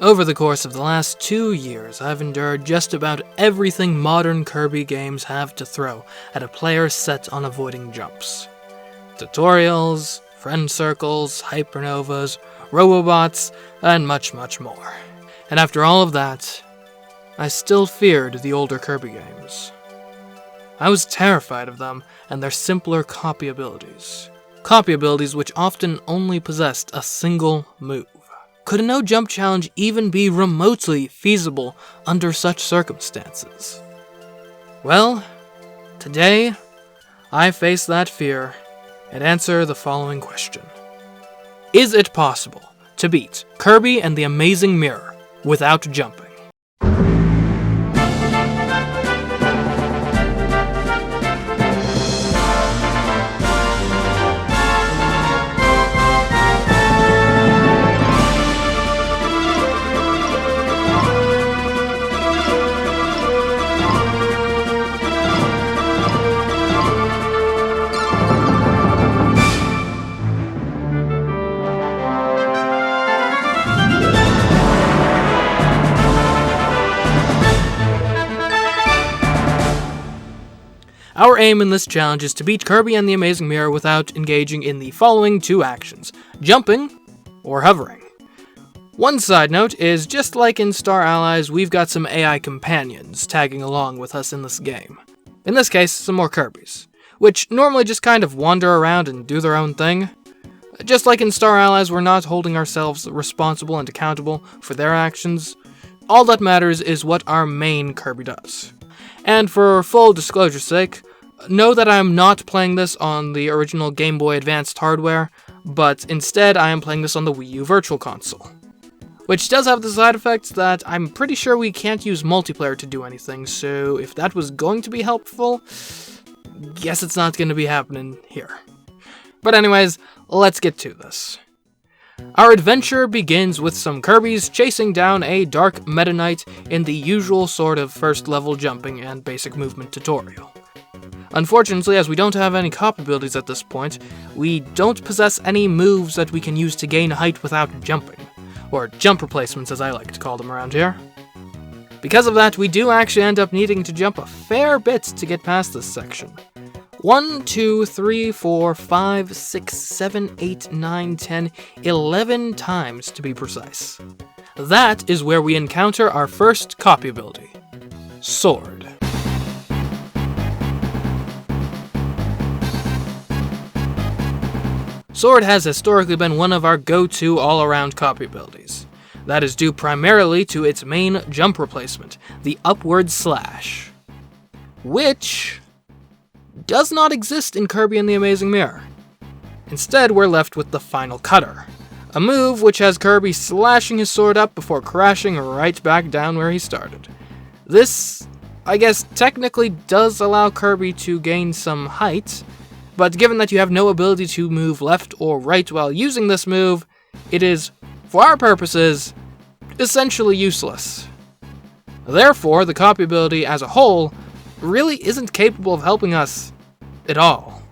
Over the course of the last 2 years, I've endured just about everything modern Kirby games have to throw at a player set on avoiding jumps. Tutorials, friend circles, hypernovas, robobots, and much, much more. And after all of that, I still feared the older Kirby games. I was terrified of them and their simpler copy abilities. Copy abilities which often only possessed a single move. Could a no-jump challenge even be remotely feasible under such circumstances? Well, today, I face that fear and answer the following question. Is it possible to beat Kirby and the Amazing Mirror without jumping? Our aim in this challenge is to beat Kirby and the Amazing Mirror without engaging in the following 2 actions: jumping or hovering. One side note is, just like in Star Allies, we've got some AI companions tagging along with us in this game. In this case, some more Kirbys, which normally just kind of wander around and do their own thing. Just like in Star Allies, we're not holding ourselves responsible and accountable for their actions. All that matters is what our main Kirby does. And for full disclosure's sake, know that I am not playing this on the original Game Boy Advanced hardware, but instead I am playing this on the Wii U Virtual Console. Which does have the side effect that I'm pretty sure we can't use multiplayer to do anything, so if that was going to be helpful, guess it's not going to be happening here. But anyways, let's get to this. Our adventure begins with some Kirbys chasing down a Dark Meta Knight in the usual sort of first level jumping and basic movement tutorial. Unfortunately, as we don't have any cop abilities at this point, we don't possess any moves that we can use to gain height without jumping, or jump replacements as I like to call them around here. Because of that, we do actually end up needing to jump a fair bit to get past this section. 1, 2, 3, 4, 5, 6, 7, 8, 9, 10, 11 times to be precise. That is where we encounter our first copy ability, Sword. Sword has historically been one of our go-to all-around copy abilities. That is due primarily to its main jump replacement, the upward slash, which does not exist in Kirby and the Amazing Mirror. Instead, we're left with the Final Cutter, a move which has Kirby slashing his sword up before crashing right back down where he started. This, I guess, technically does allow Kirby to gain some height, but given that you have no ability to move left or right while using this move, it is, for our purposes, essentially useless. Therefore, the copy ability as a whole really isn't capable of helping us at all.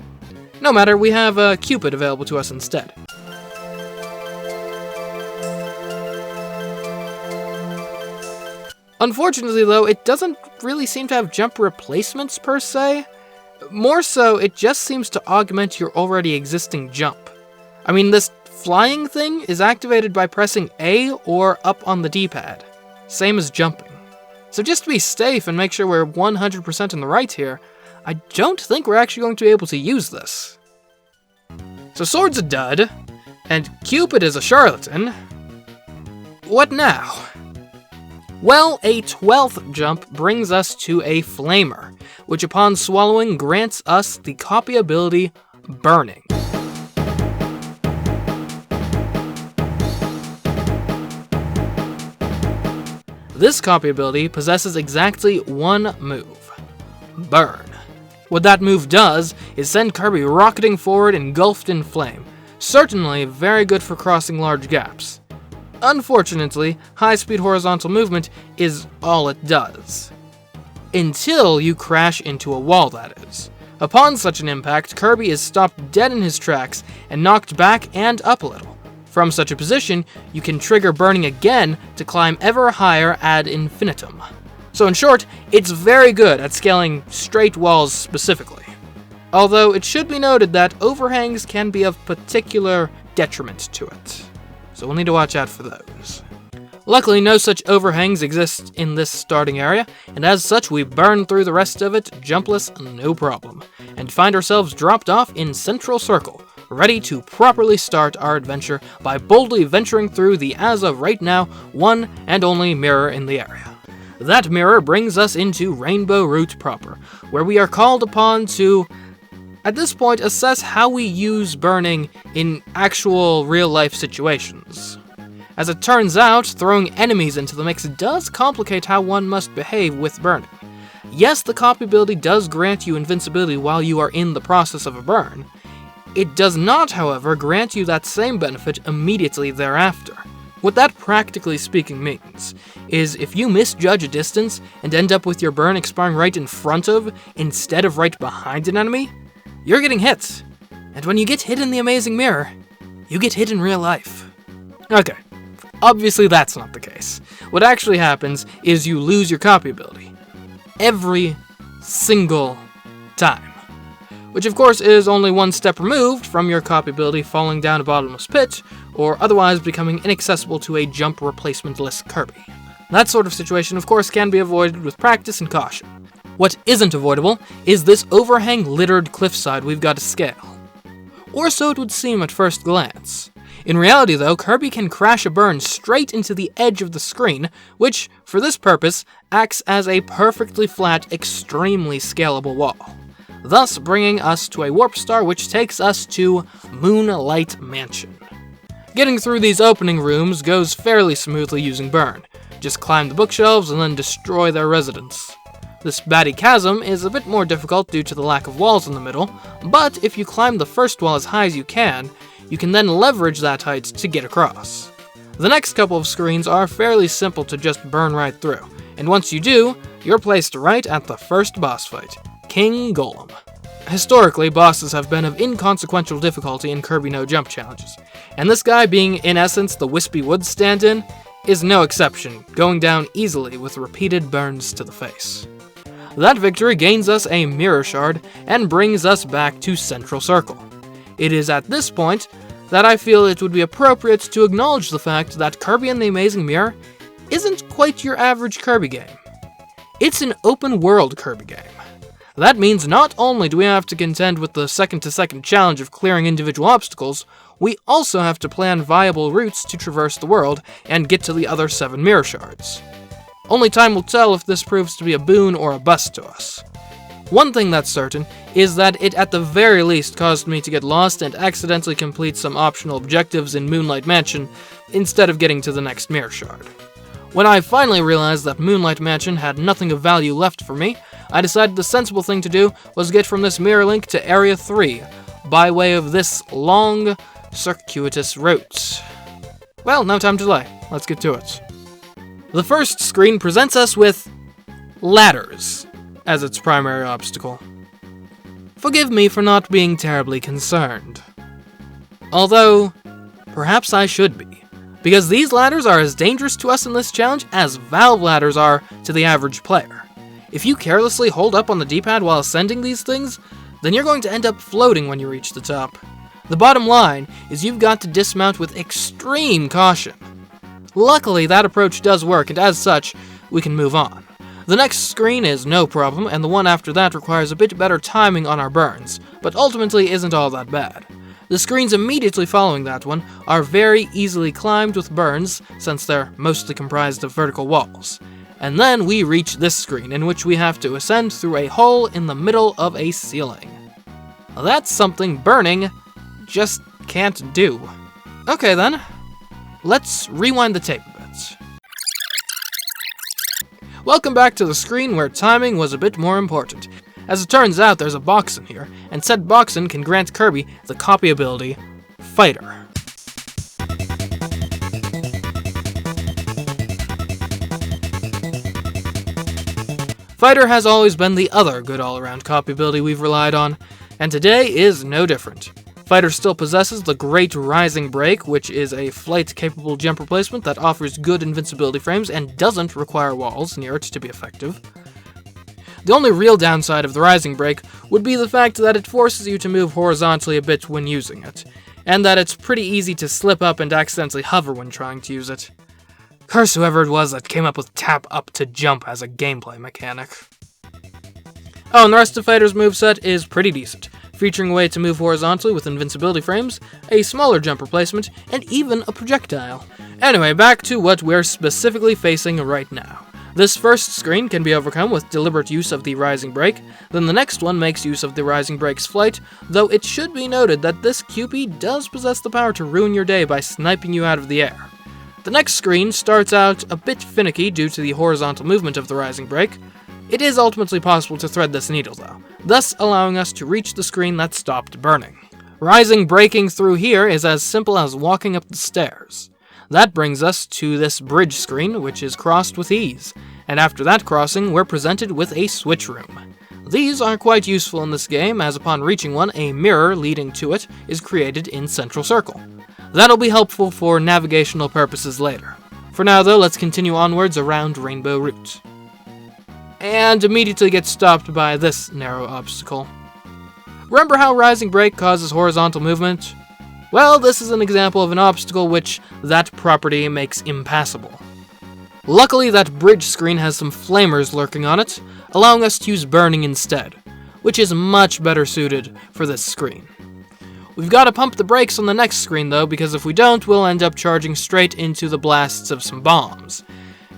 No matter, we have CUPID available to us instead. Unfortunately though, it doesn't really seem to have jump replacements per se. More so, it just seems to augment your already existing jump. I mean, this flying thing is activated by pressing A or up on the D-pad, same as jumping. So just to be safe and make sure we're 100% in the right here, I don't think we're actually going to be able to use this. So Sword's a dud, and CUPID is a charlatan. What now? Well, a 12th jump brings us to a Flamer, which upon swallowing grants us the copy ability Burning. This copy ability possesses exactly one move, Burn. What that move does is send Kirby rocketing forward engulfed in flame, certainly very good for crossing large gaps. Unfortunately, high-speed horizontal movement is all it does. Until you crash into a wall, that is. Upon such an impact, Kirby is stopped dead in his tracks and knocked back and up a little, From such a position, you can trigger burning again to climb ever higher ad infinitum. So in short, it's very good at scaling straight walls specifically. Although it should be noted that overhangs can be of particular detriment to it, so we'll need to watch out for those. Luckily, no such overhangs exist in this starting area, and as such we burn through the rest of it jumpless no problem, and find ourselves dropped off in Central Circle, ready to properly start our adventure by boldly venturing through the, as of right now, one and only mirror in the area. That mirror brings us into Rainbow Root proper, where we are called upon to, at this point, assess how we use burning in actual real-life situations. As it turns out, throwing enemies into the mix does complicate how one must behave with burning. Yes, the copy ability does grant you invincibility while you are in the process of a burn. It does not, however, grant you that same benefit immediately thereafter. What that practically speaking means is if you misjudge a distance and end up with your burn expiring right in front of, instead of right behind an enemy, you're getting hit. And when you get hit in the Amazing Mirror, you get hit in real life. Okay, obviously that's not the case. What actually happens is you lose your copy ability. Every single time. Which of course is only one step removed from your copy ability falling down a bottomless pit, or otherwise becoming inaccessible to a jump replacement-less Kirby. That sort of situation of course can be avoided with practice and caution. What isn't avoidable is this overhang-littered cliffside we've got to scale. Or so it would seem at first glance. In reality though, Kirby can crash a burn straight into the edge of the screen, which, for this purpose, acts as a perfectly flat, extremely scalable wall. Thus bringing us to a warp star which takes us to Moonlight Mansion. Getting through these opening rooms goes fairly smoothly using burn. Just climb the bookshelves and then destroy their residents. This batty chasm is a bit more difficult due to the lack of walls in the middle, but if you climb the first wall as high as you can then leverage that height to get across. The next couple of screens are fairly simple to just burn right through, and once you do, you're placed right at the first boss fight, King Golem. Historically, bosses have been of inconsequential difficulty in Kirby No Jump challenges, and this guy being in essence the Wispy Woods stand-in is no exception, going down easily with repeated burns to the face. That victory gains us a mirror shard and brings us back to Central Circle. It is at this point that I feel it would be appropriate to acknowledge the fact that Kirby and the Amazing Mirror isn't quite your average Kirby game. It's an open-world Kirby game. That means not only do we have to contend with the second-to-second challenge of clearing individual obstacles, we also have to plan viable routes to traverse the world and get to the other 7 mirror shards. Only time will tell if this proves to be a boon or a bust to us. One thing that's certain is that it at the very least caused me to get lost and accidentally complete some optional objectives in Moonlight Mansion instead of getting to the next mirror shard. When I finally realized that Moonlight Mansion had nothing of value left for me, I decided the sensible thing to do was get from this mirror link to Area 3, by way of this long, circuitous route. Well, no time to delay. Let's get to it. The first screen presents us with ladders as its primary obstacle. Forgive me for not being terribly concerned. Although, perhaps I should be, because these ladders are as dangerous to us in this challenge as valve ladders are to the average player. If you carelessly hold up on the D-pad while ascending these things, then you're going to end up floating when you reach the top. The bottom line is you've got to dismount with extreme caution. Luckily, that approach does work, and as such, we can move on. The next screen is no problem, and the one after that requires a bit better timing on our burns, but ultimately isn't all that bad. The screens immediately following that one are very easily climbed with burns, since they're mostly comprised of vertical walls. And then we reach this screen, in which we have to ascend through a hole in the middle of a ceiling. That's something burning just can't do. Okay then, let's rewind the tape a bit. Welcome back to the screen where timing was a bit more important. As it turns out, there's a box in here, and said boxin can grant Kirby the copy ability, Fighter. Fighter has always been the other good all-around copy ability we've relied on, and today is no different. Fighter still possesses the Great Rising Break, which is a flight-capable jump replacement that offers good invincibility frames and doesn't require walls near it to be effective. The only real downside of the Rising Break would be the fact that it forces you to move horizontally a bit when using it, and that it's pretty easy to slip up and accidentally hover when trying to use it. Curse whoever it was that came up with tap up to jump as a gameplay mechanic. Oh, and the rest of Fighter's moveset is pretty decent, featuring a way to move horizontally with invincibility frames, a smaller jump replacement, and even a projectile. Anyway, back to what we're specifically facing right now. This first screen can be overcome with deliberate use of the Rising Break, then the next one makes use of the Rising Break's flight, though it should be noted that this CUPID does possess the power to ruin your day by sniping you out of the air. The next screen starts out a bit finicky due to the horizontal movement of the Rising Break. It is ultimately possible to thread this needle though, thus allowing us to reach the screen that stopped burning. Rising breaking through here is as simple as walking up the stairs. That brings us to this bridge screen, which is crossed with ease, and after that crossing, we're presented with a switch room. These are quite useful in this game, as upon reaching one, a mirror leading to it is created in central circle. That'll be helpful for navigational purposes later. For now though, let's continue onwards around Rainbow Route. And immediately get stopped by this narrow obstacle. Remember how Rising Break causes horizontal movement? Well, this is an example of an obstacle which that property makes impassable. Luckily, that bridge screen has some flamers lurking on it, allowing us to use burning instead, which is much better suited for this screen. We've got to pump the brakes on the next screen though, because if we don't, we'll end up charging straight into the blasts of some bombs.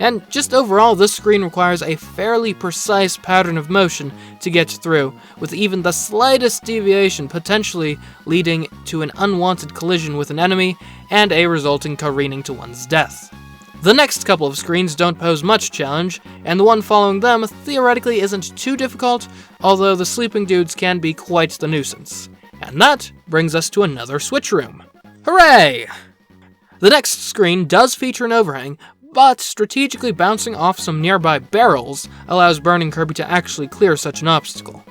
And just overall, this screen requires a fairly precise pattern of motion to get through, with even the slightest deviation potentially leading to an unwanted collision with an enemy and a resulting careening to one's death. The next couple of screens don't pose much challenge, and the one following them theoretically isn't too difficult, although the sleeping dudes can be quite the nuisance. And that brings us to another switch room. Hooray! The next screen does feature an overhang, but strategically bouncing off some nearby barrels allows Burning Kirby to actually clear such an obstacle.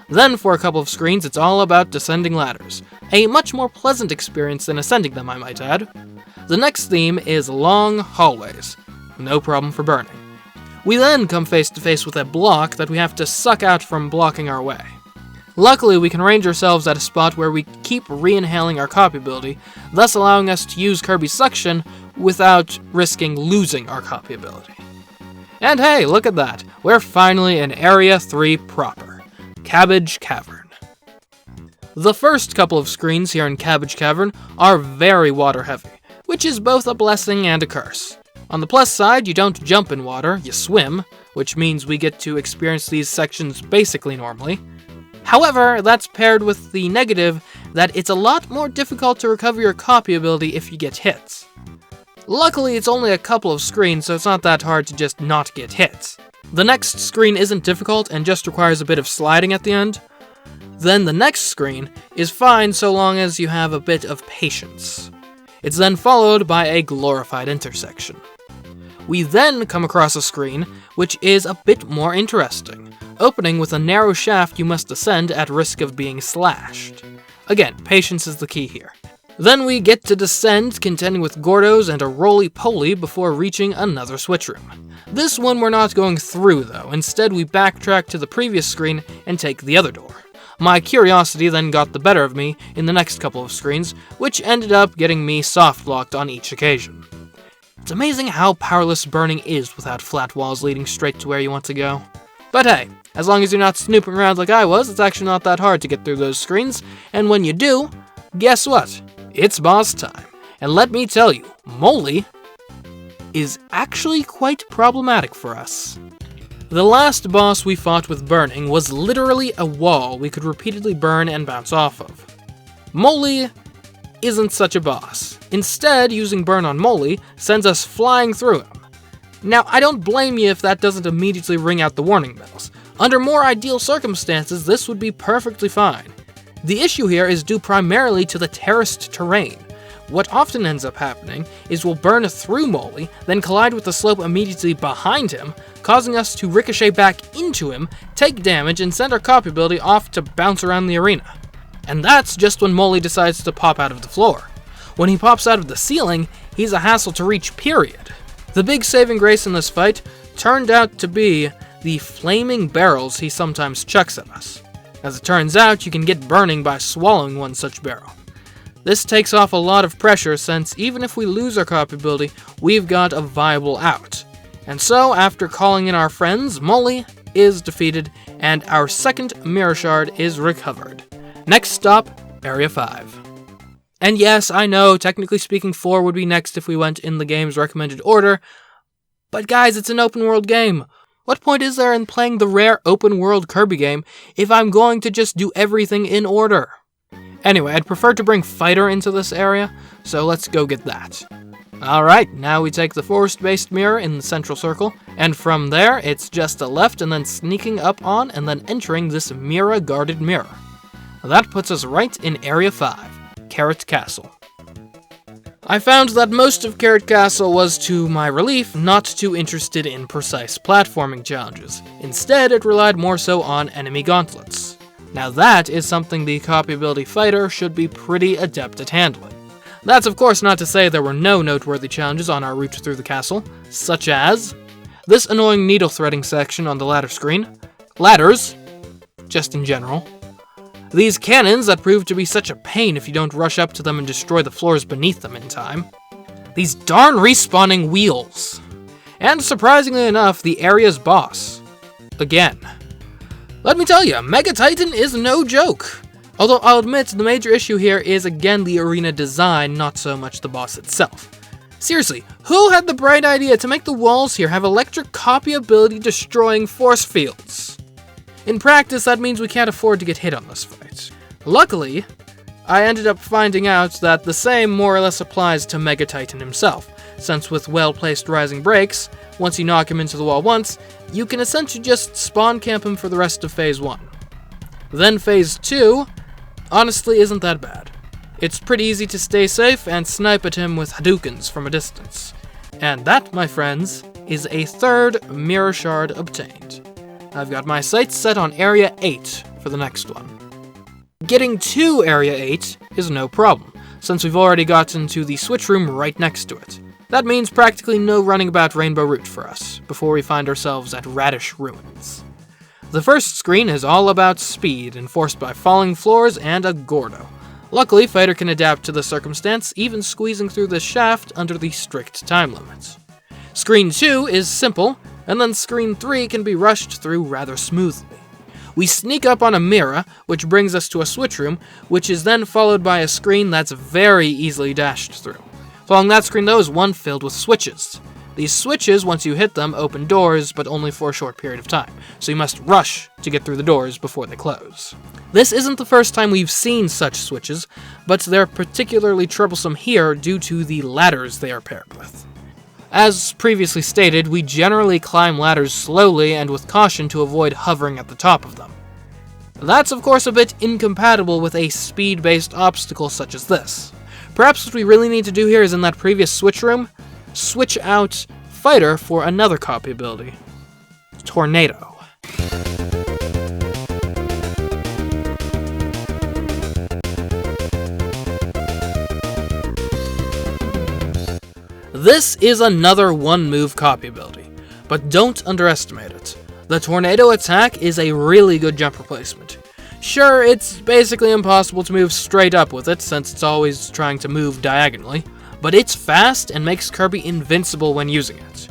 Then for a couple of screens, it's all about descending ladders, a much more pleasant experience than ascending them, I might add. The next theme is long hallways, no problem for burning. We then come face to face with a block that we have to suck out from blocking our way. Luckily, we can range ourselves at a spot where we keep re-inhaling our copy ability, thus allowing us to use Kirby's suction without risking losing our copy ability. And hey, look at that, we're finally in Area 3 proper, Cabbage Cavern. The first couple of screens here in Cabbage Cavern are very water heavy, which is both a blessing and a curse. On the plus side, you don't jump in water, you swim, which means we get to experience these sections basically normally. However, that's paired with the negative that it's a lot more difficult to recover your copy ability if you get hit. Luckily, it's only a couple of screens, so it's not that hard to just not get hit. The next screen isn't difficult and just requires a bit of sliding at the end. Then the next screen is fine so long as you have a bit of patience. It's then followed by a glorified intersection. We then come across a screen which is a bit more interesting, opening with a narrow shaft you must ascend at risk of being slashed. Again, patience is the key here. Then we get to descend, contending with Gordos and a roly-poly before reaching another switch room. This one we're not going through though, instead we backtrack to the previous screen and take the other door. My curiosity then got the better of me in the next couple of screens, which ended up getting me soft-locked on each occasion. It's amazing how powerless burning is without flat walls leading straight to where you want to go. But hey, as long as you're not snooping around like I was, it's actually not that hard to get through those screens, and when you do, guess what? It's boss time. And let me tell you, Moly is actually quite problematic for us. The last boss we fought with burning was literally a wall we could repeatedly burn and bounce off of. Moly isn't such a boss. Instead, using burn on Moly sends us flying through him. Now, I don't blame you if that doesn't immediately ring out the warning bells. Under more ideal circumstances, this would be perfectly fine. The issue here is due primarily to the terraced terrain. What often ends up happening is we'll burn through Moly, then collide with the slope immediately behind him, causing us to ricochet back into him, take damage, and send our copy ability off to bounce around the arena. And that's just when Molly decides to pop out of the floor. When he pops out of the ceiling, he's a hassle to reach, period. The big saving grace in this fight turned out to be the flaming barrels he sometimes chucks at us. As it turns out, you can get burning by swallowing one such barrel. This takes off a lot of pressure, since even if we lose our copy ability, we've got a viable out. And so, after calling in our friends, Molly is defeated, and our second mirror shard is recovered. Next stop, Area 5. And yes, I know, technically speaking 4 would be next if we went in the game's recommended order, but guys, it's an open world game. What point is there in playing the rare open world Kirby game if I'm going to just do everything in order? Anyway, I'd prefer to bring Fighter into this area, so let's go get that. Alright, now we take the forest-based mirror in the central circle, and from there, it's just a left and then sneaking up on and then entering this Mira-guarded mirror. That puts us right in Area 5, Carrot Castle. I found that most of Carrot Castle was, to my relief, not too interested in precise platforming challenges. Instead, it relied more so on enemy gauntlets. Now that is something the copy ability fighter should be pretty adept at handling. That's of course not to say there were no noteworthy challenges on our route through the castle, such as this annoying needle threading section on the ladder screen, ladders, just in general, these cannons that prove to be such a pain if you don't rush up to them and destroy the floors beneath them in time, these darn respawning wheels, and surprisingly enough, the area's boss. Again. Let me tell you, Mega Titan is no joke. Although I'll admit the major issue here is again the arena design, not so much the boss itself. Seriously, who had the bright idea to make the walls here have electric copy ability destroying force fields? In practice, that means we can't afford to get hit on this fight. Luckily, I ended up finding out that the same more or less applies to Mega Titan himself, since with well-placed rising breaks, once you knock him into the wall once, you can essentially just spawn camp him for the rest of Phase 1. Then Phase 2, honestly, isn't that bad. It's pretty easy to stay safe and snipe at him with Hadoukens from a distance. And that, my friends, is a third mirror shard obtained. I've got my sights set on Area 8 for the next one. Getting to Area 8 is no problem, since we've already gotten to the switch room right next to it. That means practically no running about Rainbow Route for us, before we find ourselves at Radish Ruins. The first screen is all about speed, enforced by falling floors and a Gordo. Luckily, Fighter can adapt to the circumstance, even squeezing through the shaft under the strict time limit. Screen 2 is simple, and then Screen 3 can be rushed through rather smoothly. We sneak up on a mirror, which brings us to a switch room, which is then followed by a screen that's very easily dashed through. Following that screen, though, is one filled with switches. These switches, once you hit them, open doors, but only for a short period of time, so you must rush to get through the doors before they close. This isn't the first time we've seen such switches, but they're particularly troublesome here due to the ladders they are paired with. As previously stated, we generally climb ladders slowly and with caution to avoid hovering at the top of them. That's of course a bit incompatible with a speed-based obstacle such as this. Perhaps what we really need to do here is in that previous switch room, switch out Fighter for another copy ability, Tornado. This is another one-move copy ability, but don't underestimate it. The Tornado attack is a really good jump replacement. Sure, it's basically impossible to move straight up with it since it's always trying to move diagonally, but it's fast and makes Kirby invincible when using it.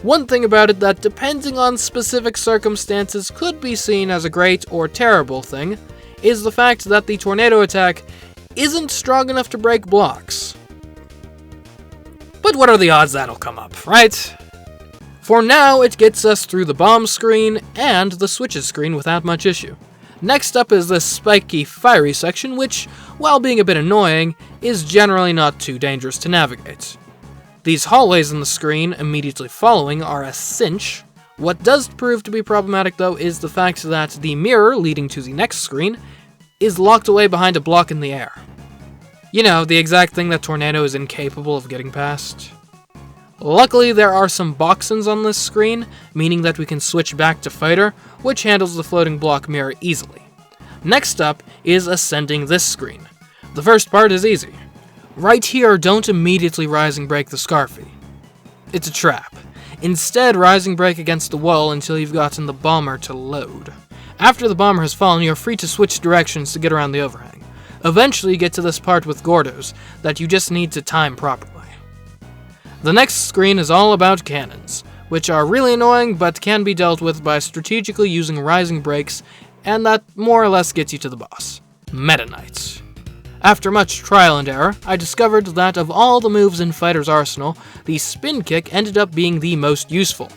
One thing about it that, depending on specific circumstances, could be seen as a great or terrible thing, is the fact that the Tornado attack isn't strong enough to break blocks. But what are the odds that'll come up, right? For now, it gets us through the bomb screen and the switches screen without much issue. Next up is this spiky, fiery section, which, while being a bit annoying, is generally not too dangerous to navigate. These hallways in the screen immediately following are a cinch. What does prove to be problematic, though, is the fact that the mirror leading to the next screen is locked away behind a block in the air. You know, the exact thing that Tornado is incapable of getting past. Luckily, there are some boxins on this screen, meaning that we can switch back to Fighter, which handles the floating block mirror easily. Next up is ascending this screen. The first part is easy. Right here, don't immediately rising break the Scarfy. It's a trap. Instead, rising break against the wall until you've gotten the bomber to load. After the bomber has fallen, you're free to switch directions to get around the overhang. Eventually, you get to this part with Gordos that you just need to time properly. The next screen is all about cannons, which are really annoying but can be dealt with by strategically using rising breaks, and that more or less gets you to the boss. Meta Knights. After much trial and error, I discovered that of all the moves in Fighter's arsenal, the spin kick ended up being the most useful.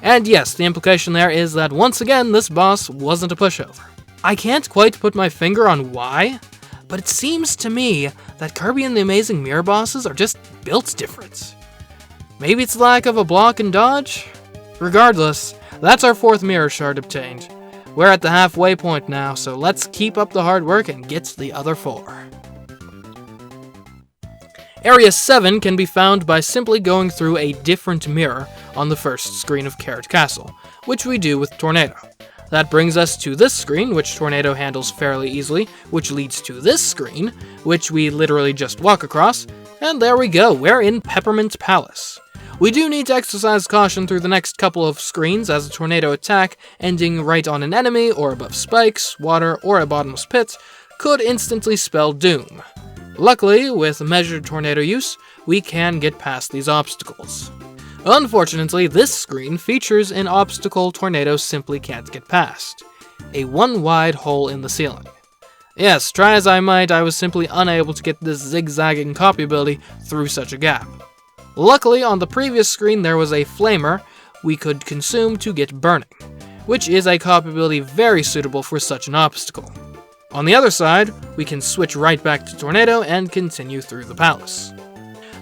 And yes, the implication there is that once again this boss wasn't a pushover. I can't quite put my finger on why, but it seems to me that Kirby and the Amazing Mirror bosses are just built different. Maybe it's lack of a block and dodge? Regardless, that's our 4th mirror shard obtained. We're at the halfway point now, so let's keep up the hard work and get the other 4. Area 7 can be found by simply going through a different mirror on the first screen of Carrot Castle, which we do with Tornado. That brings us to this screen, which Tornado handles fairly easily, which leads to this screen, which we literally just walk across, and there we go, we're in Peppermint Palace. We do need to exercise caution through the next couple of screens, as a tornado attack ending right on an enemy, or above spikes, water, or a bottomless pit, could instantly spell doom. Luckily, with measured tornado use, we can get past these obstacles. Unfortunately, this screen features an obstacle tornadoes simply can't get past. A one-wide hole in the ceiling. Yes, try as I might, I was simply unable to get this zigzagging copy ability through such a gap. Luckily, on the previous screen there was a flamer we could consume to get burning, which is a copy ability very suitable for such an obstacle. On the other side, we can switch right back to Tornado and continue through the palace.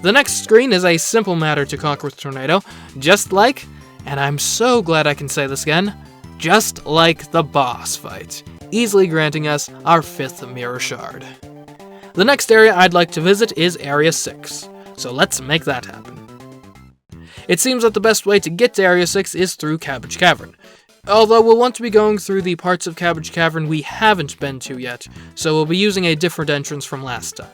The next screen is a simple matter to conquer with Tornado, just like, and I'm so glad I can say this again, just like the boss fight, easily granting us our 5th mirror shard. The next area I'd like to visit is Area 6. So let's make that happen. It seems that the best way to get to Area 6 is through Cabbage Cavern, although we'll want to be going through the parts of Cabbage Cavern we haven't been to yet, so we'll be using a different entrance from last time.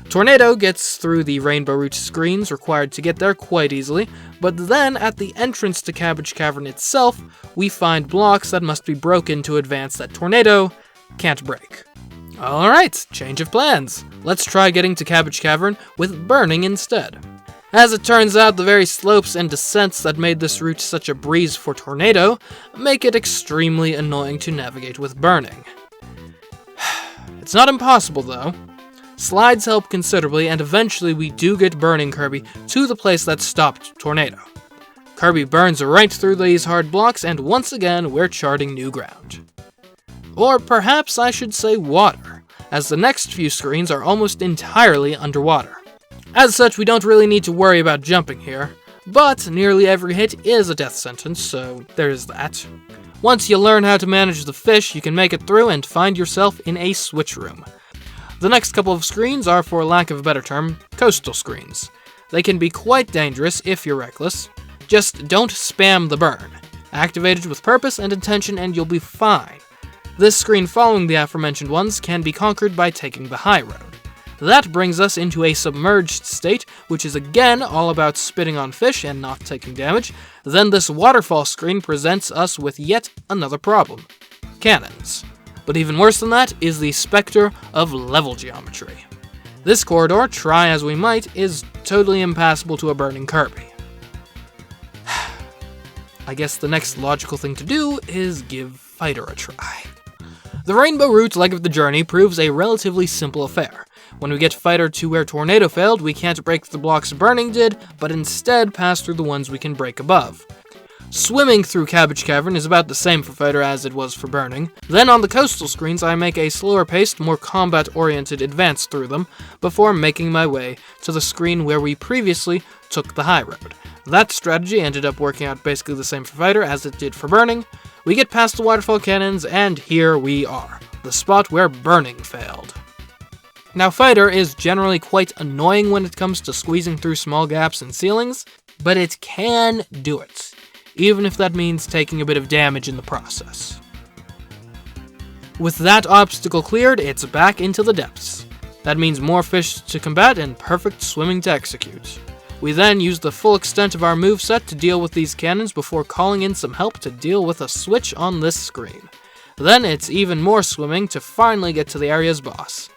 Tornado gets through the Rainbow Root screens required to get there quite easily, but then at the entrance to Cabbage Cavern itself, we find blocks that must be broken to advance that Tornado can't break. Alright, change of plans. Let's try getting to Cabbage Cavern with burning instead. As it turns out, the very slopes and descents that made this route such a breeze for Tornado make it extremely annoying to navigate with burning. It's not impossible though. Slides help considerably, and eventually we do get burning Kirby to the place that stopped Tornado. Kirby burns right through these hard blocks, and once again we're charting new ground. Or perhaps I should say water, as the next few screens are almost entirely underwater. As such, we don't really need to worry about jumping here, but nearly every hit is a death sentence, so there's that. Once you learn how to manage the fish, you can make it through and find yourself in a switch room. The next couple of screens are, for lack of a better term, coastal screens. They can be quite dangerous if you're reckless. Just don't spam the burn. Activate it with purpose and intention and you'll be fine. This screen following the aforementioned ones can be conquered by taking the high road. That brings us into a submerged state, which is again all about spitting on fish and not taking damage. Then this waterfall screen presents us with yet another problem: cannons. But even worse than that is the specter of level geometry. This corridor, try as we might, is totally impassable to a burning Kirby. I guess the next logical thing to do is give Fighter a try. The Rainbow Root leg of the journey proves a relatively simple affair. When we get Fighter to where Tornado failed, we can't break the blocks Burning did, but instead pass through the ones we can break above. Swimming through Cabbage Cavern is about the same for Fighter as it was for Burning. Then on the coastal screens I make a slower paced, more combat-oriented advance through them, before making my way to the screen where we previously took the high road. That strategy ended up working out basically the same for Fighter as it did for Burning. We get past the waterfall cannons, and here we are, the spot where Burning failed. Now Fighter is generally quite annoying when it comes to squeezing through small gaps in ceilings, but it can do it, even if that means taking a bit of damage in the process. With that obstacle cleared, it's back into the depths. That means more fish to combat and perfect swimming to execute. We then use the full extent of our moveset to deal with these cannons before calling in some help to deal with a switch on this screen. Then it's even more swimming to finally get to the area's boss.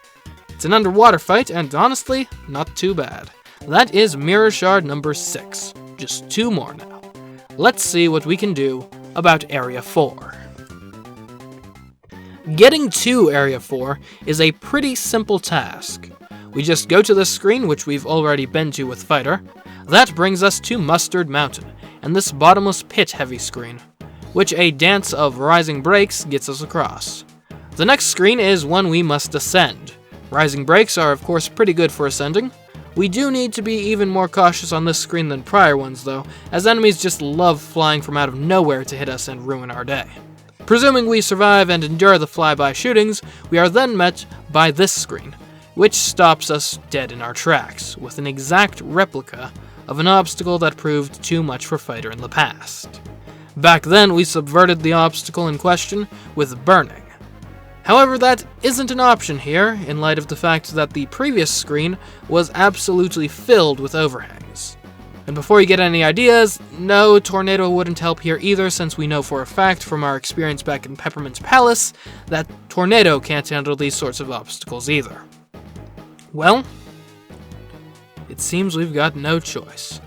It's an underwater fight, and honestly, not too bad. That is Mirror Shard number 6. Just 2 more now. Let's see what we can do about Area 4. Getting to Area 4 is a pretty simple task. We just go to this screen, which we've already been to with Fighter. That brings us to Mustard Mountain, and this bottomless pit heavy screen, which a dance of rising breaks gets us across. The next screen is one we must ascend. Rising breaks are of course pretty good for ascending. We do need to be even more cautious on this screen than prior ones though, as enemies just love flying from out of nowhere to hit us and ruin our day. Presuming we survive and endure the flyby shootings, we are then met by this screen, which stops us dead in our tracks, with an exact replica of an obstacle that proved too much for Fighter in the past. Back then, we subverted the obstacle in question with burning. However, that isn't an option here, in light of the fact that the previous screen was absolutely filled with overhangs. And before you get any ideas, no, tornado wouldn't help here either, since we know for a fact from our experience back in Peppermint's Palace that tornado can't handle these sorts of obstacles either. Well, it seems we've got no choice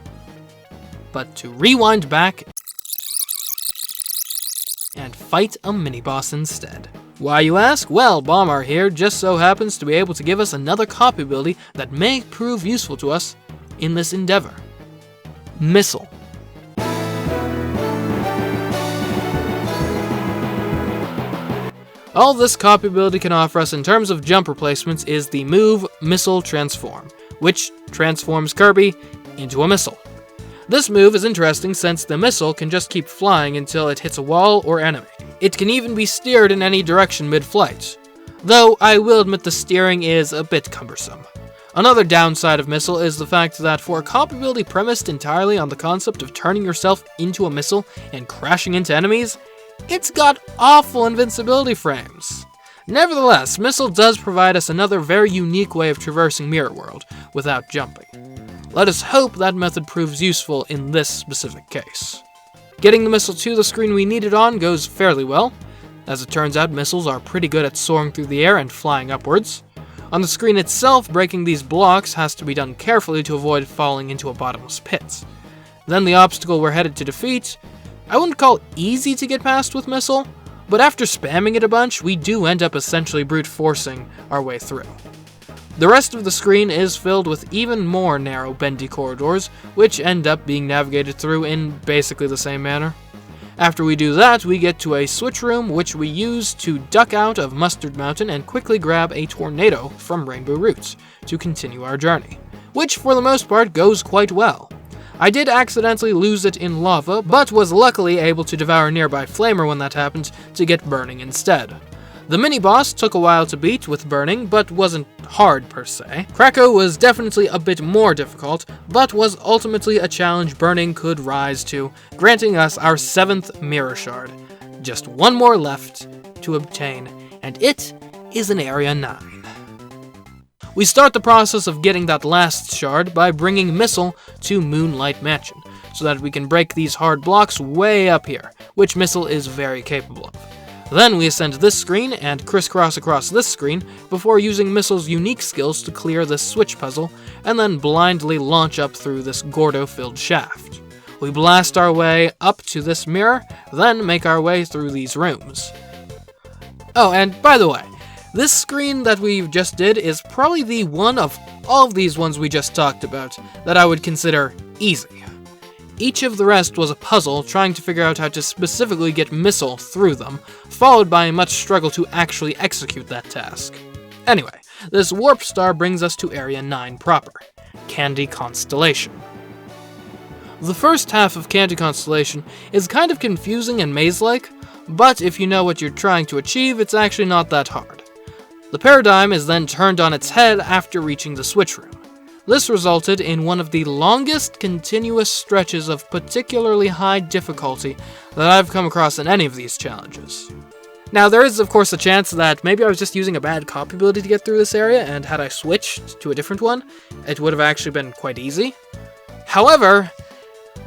but to rewind back and fight a mini-boss instead. Why, you ask? Well, Bomber here just so happens to be able to give us another copy ability that may prove useful to us in this endeavor. Missile. All this copy ability can offer us in terms of jump replacements is the move Missile Transform, which transforms Kirby into a missile. This move is interesting since the missile can just keep flying until it hits a wall or enemy. It can even be steered in any direction mid-flight, though I will admit the steering is a bit cumbersome. Another downside of Missile is the fact that for a copy ability premised entirely on the concept of turning yourself into a missile and crashing into enemies, it's got awful invincibility frames. Nevertheless, Missile does provide us another very unique way of traversing Mirror World without jumping. Let us hope that method proves useful in this specific case. Getting the missile to the screen we need it on goes fairly well. As it turns out, missiles are pretty good at soaring through the air and flying upwards. On the screen itself, breaking these blocks has to be done carefully to avoid falling into a bottomless pit. Then the obstacle we're headed to defeat, I wouldn't call easy to get past with Missile, but after spamming it a bunch, we do end up essentially brute forcing our way through. The rest of the screen is filled with even more narrow, bendy corridors, which end up being navigated through in basically the same manner. After we do that, we get to a switch room, which we use to duck out of Mustard Mountain and quickly grab a tornado from Rainbow Roots to continue our journey, which for the most part goes quite well. I did accidentally lose it in lava, but was luckily able to devour a nearby flamer when that happened to get burning instead. The mini-boss took a while to beat with burning, but wasn't hard per se. Krakow was definitely a bit more difficult, but was ultimately a challenge burning could rise to, granting us our 7th Mirror Shard. Just one more left to obtain, and it is in Area 9. We start the process of getting that last shard by bringing Missile to Moonlight Mansion, so that we can break these hard blocks way up here, which Missile is very capable of. Then we ascend this screen and crisscross across this screen before using Missile's unique skills to clear this switch puzzle, and then blindly launch up through this Gordo-filled shaft. We blast our way up to this mirror, then make our way through these rooms. Oh, and by the way, this screen that we just did is probably the one of all of these ones we just talked about that I would consider easy. Each of the rest was a puzzle trying to figure out how to specifically get Missile through them, followed by much struggle to actually execute that task. Anyway, this warp star brings us to Area 9 proper, Candy Constellation. The first half of Candy Constellation is kind of confusing and maze-like, but if you know what you're trying to achieve, it's actually not that hard. The paradigm is then turned on its head after reaching the switch room. This resulted in one of the longest continuous stretches of particularly high difficulty that I've come across in any of these challenges. Now, there is, of course, a chance that maybe I was just using a bad copy ability to get through this area, and had I switched to a different one, it would have actually been quite easy. However,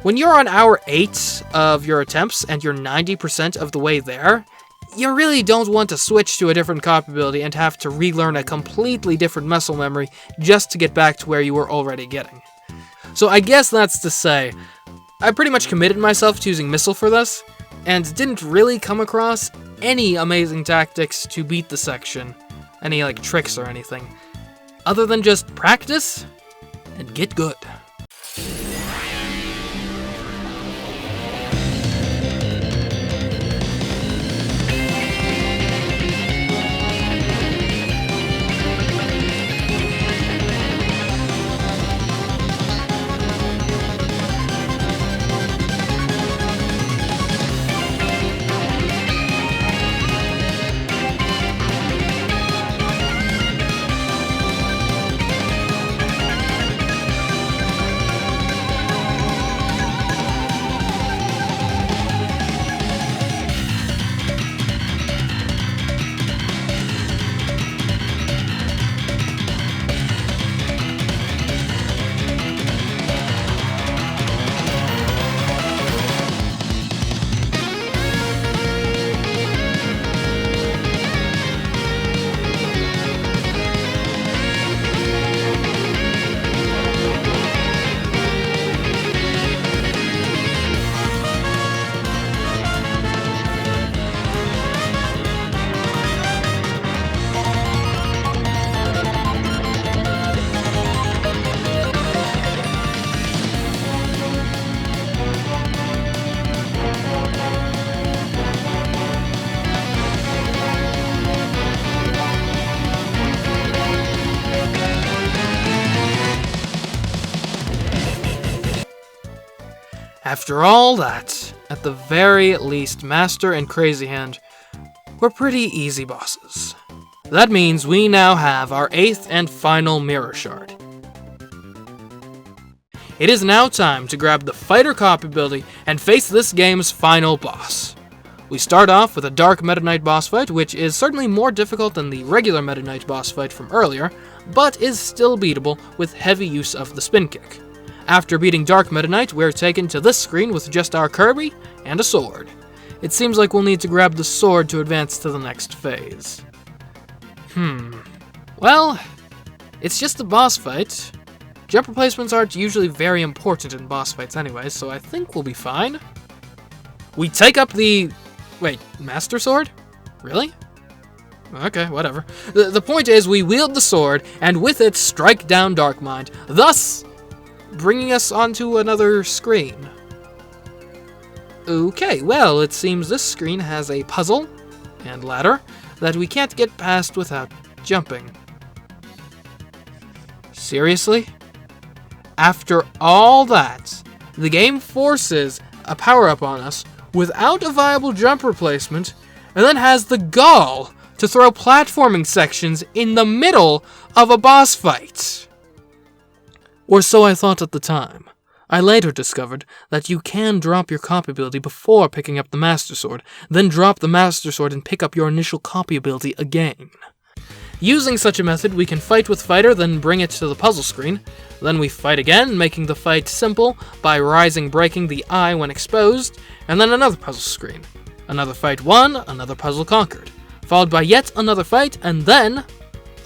when you're on hour 8 of your attempts, and you're 90% of the way there, you really don't want to switch to a different copy ability and have to relearn a completely different muscle memory just to get back to where you were already getting. So I guess that's to say, I pretty much committed myself to using Missile for this, and didn't really come across any amazing tactics to beat the section, any like tricks or anything, other than just practice and get good. After all that, at the very least, Master and Crazy Hand were pretty easy bosses. That means we now have our 8th and final Mirror Shard. It is now time to grab the Fighter copy ability and face this game's final boss. We start off with a Dark Meta Knight boss fight, which is certainly more difficult than the regular Meta Knight boss fight from earlier, but is still beatable with heavy use of the spin kick. After beating Dark Meta Knight, we're taken to this screen with just our Kirby and a sword. It seems like we'll need to grab the sword to advance to the next phase. Well, it's just a boss fight. Jump replacements aren't usually very important in boss fights anyway, so I think we'll be fine. We take up the... Wait, Master Sword? Really? Okay, whatever. The point is, we wield the sword, and with it strike down Darkmind, thus bringing us onto another screen. Okay, well, it seems this screen has a puzzle and ladder that we can't get past without jumping. Seriously? After all that, the game forces a power-up on us without a viable jump replacement, and then has the gall to throw platforming sections in the middle of a boss fight. Or so I thought at the time. I later discovered that you can drop your copy ability before picking up the Master Sword, then drop the Master Sword and pick up your initial copy ability again. Using such a method, we can fight with Fighter, then bring it to the puzzle screen. Then we fight again, making the fight simple by breaking the eye when exposed, and then another puzzle screen. Another fight won, another puzzle conquered, followed by yet another fight, and then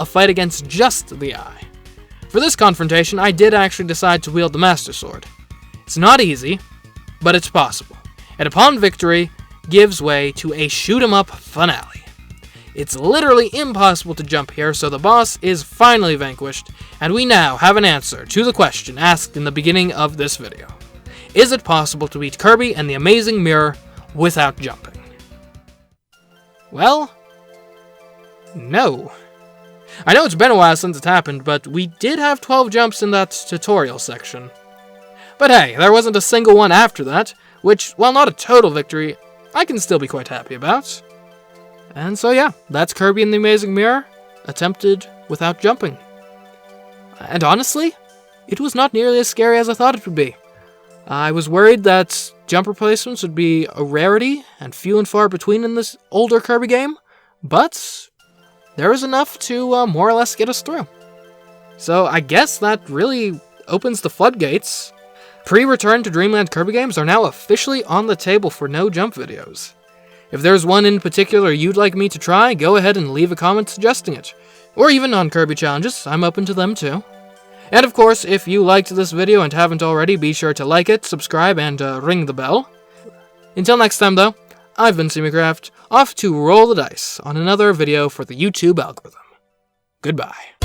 a fight against just the eye. For this confrontation, I did actually decide to wield the Master Sword. It's not easy, but it's possible, and upon victory, gives way to a shoot-'em-up finale. It's literally impossible to jump here, so the boss is finally vanquished, and we now have an answer to the question asked in the beginning of this video. Is it possible to beat Kirby and the Amazing Mirror without jumping? Well, no. I know it's been a while since it happened, but we did have 12 jumps in that tutorial section. But hey, there wasn't a single one after that, which, while not a total victory, I can still be quite happy about. And so yeah, that's Kirby and the Amazing Mirror, attempted without jumping. And honestly, it was not nearly as scary as I thought it would be. I was worried that jump replacements would be a rarity and few and far between in this older Kirby game, but there was enough to more or less get us through. So I guess that really opens the floodgates. Pre-Return to Dreamland Kirby games are now officially on the table for no jump videos. If there's one in particular you'd like me to try, go ahead and leave a comment suggesting it. Or even on Kirby challenges, I'm open to them too. And of course, if you liked this video and haven't already, be sure to like it, subscribe, and ring the bell. Until next time though, I've been CMeeCraft, off to roll the dice on another video for the YouTube algorithm. Goodbye.